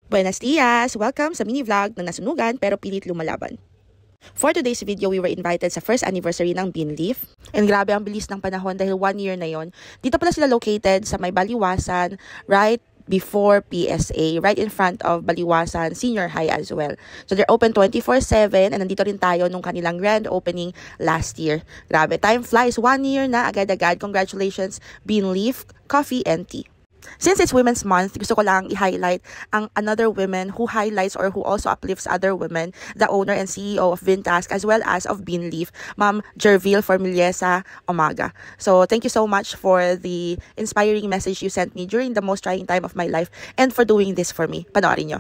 Buenos dias! Welcome sa mini vlog ng nasunugan pero pilit lumalaban. For today's video, we were invited sa first anniversary ng Beanleaf. And grabe ang bilis ng panahon dahil 1 year na yon. Dito pala sila located sa may Baliwasan, right before PSA, right in front of Baliwasan Senior High as well. So they're open 24/7 and nandito rin tayo nung kanilang grand opening last year. Grabe, time flies. 1 year na agad-agad. Congratulations, Beanleaf Coffee and Tea. Since it's Women's Month, gusto ko lang i-highlight ang another woman who highlights or who also uplifts other women, the owner and CEO of Vintask as well as of Beanleaf, Ma'am Jerville Formiliesa Umaga. So thank you so much for the inspiring message you sent me during the most trying time of my life and for doing this for me. Panoorin nyo.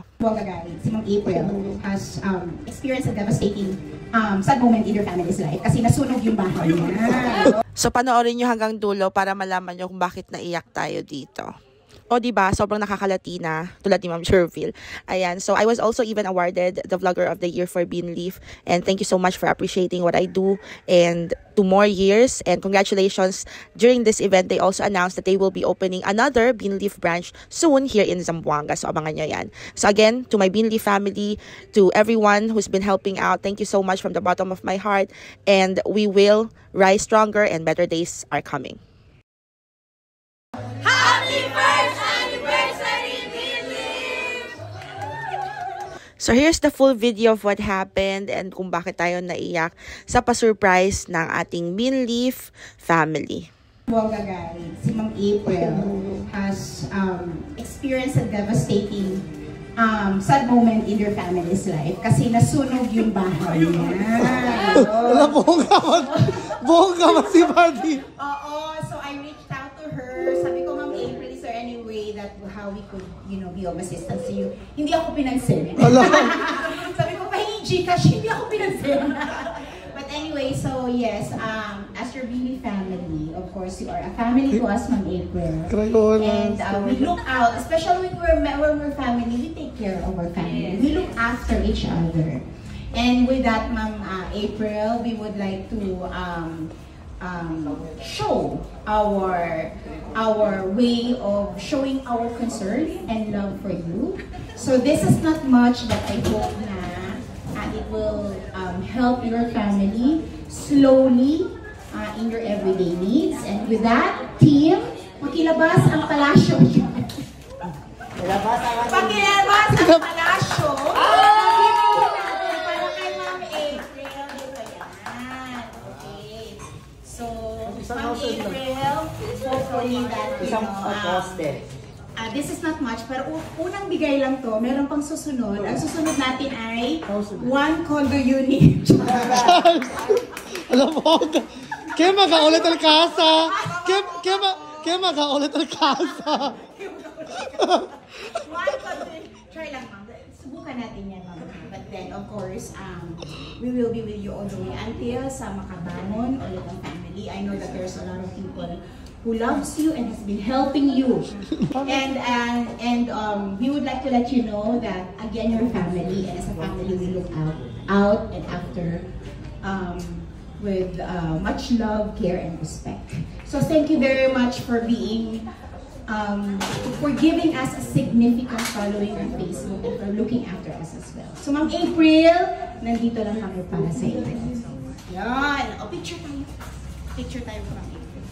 Si Ma'am April has experienced a devastating sad moment in your family's life kasi nasunog yung bahay niya. So panoorin nyo hanggang dulo para malaman nyo kung bakit naiyak tayo dito. O diba, sobrang nakakalatina tulad ni Ma'am Jerville. Ayan, so I was also even awarded the Vlogger of the Year for Beanleaf. And thank you so much for appreciating what I do and 2 more years. And congratulations, during this event, they also announced that they will be opening another Beanleaf branch soon here in Zamboanga. So abangan nyo yan. So again, to my Beanleaf family, to everyone who's been helping out, thank you so much from the bottom of my heart. And we will rise stronger and better days are coming. So here's the full video of what happened and kung bakit tayo naiyak sa pa-surprise ng ating Beanleaf family. Si Ma'am April has experienced a devastating sad moment in your family's life kasi nasunog yung bahay niya. Bongga si Buddy. Oo, so I reached out to her. Sabi ko, Ma'am April, is there any way that how we could, be of assistance to you? Hindi ako pinansin. Sabi ko, pahingi Gcash, hindi ako pinansin. But anyway, so yes, as your Beanleaf family, of course, you are a family to us, Ma'am April. And we look out, especially when we're family, we take care of our family. We look after each other. And with that, Ma'am April, we would like to show our way of showing our concern and love for you. So this is not much, but I hope na it will help your family slowly in your everyday needs. And with that, team, makilabas ang palasyo. Pakilabas ang palasyo. Ma'am April, hopefully that, this is not much, pero unang bigay lang to, meron pang susunod. Ang susunod natin ay 1 condo unit. Alam mo, kaya makaulit ang kasa. Kaya makaulit ang kasa. 1 condo unit. Try lang, ma'am. Subukan natin yan, ma'am. But then, of course, we will be with you all the way until sa makabangon ulit ang family. I know that there's a lot of people who loves you and has been helping you. And we would like to let you know that, again, your family, and as a family, we look out and after with much love, care, and respect. So thank you very much for being for giving us a significant following on Facebook and for looking after us as well. So Ma'am April, nandito lang kami para sa inyo. Yan. O, picture tayo. Picture tayo Ma'am April.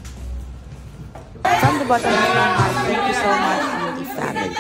From the bottom of my heart, thank you so much, Beanleaf family.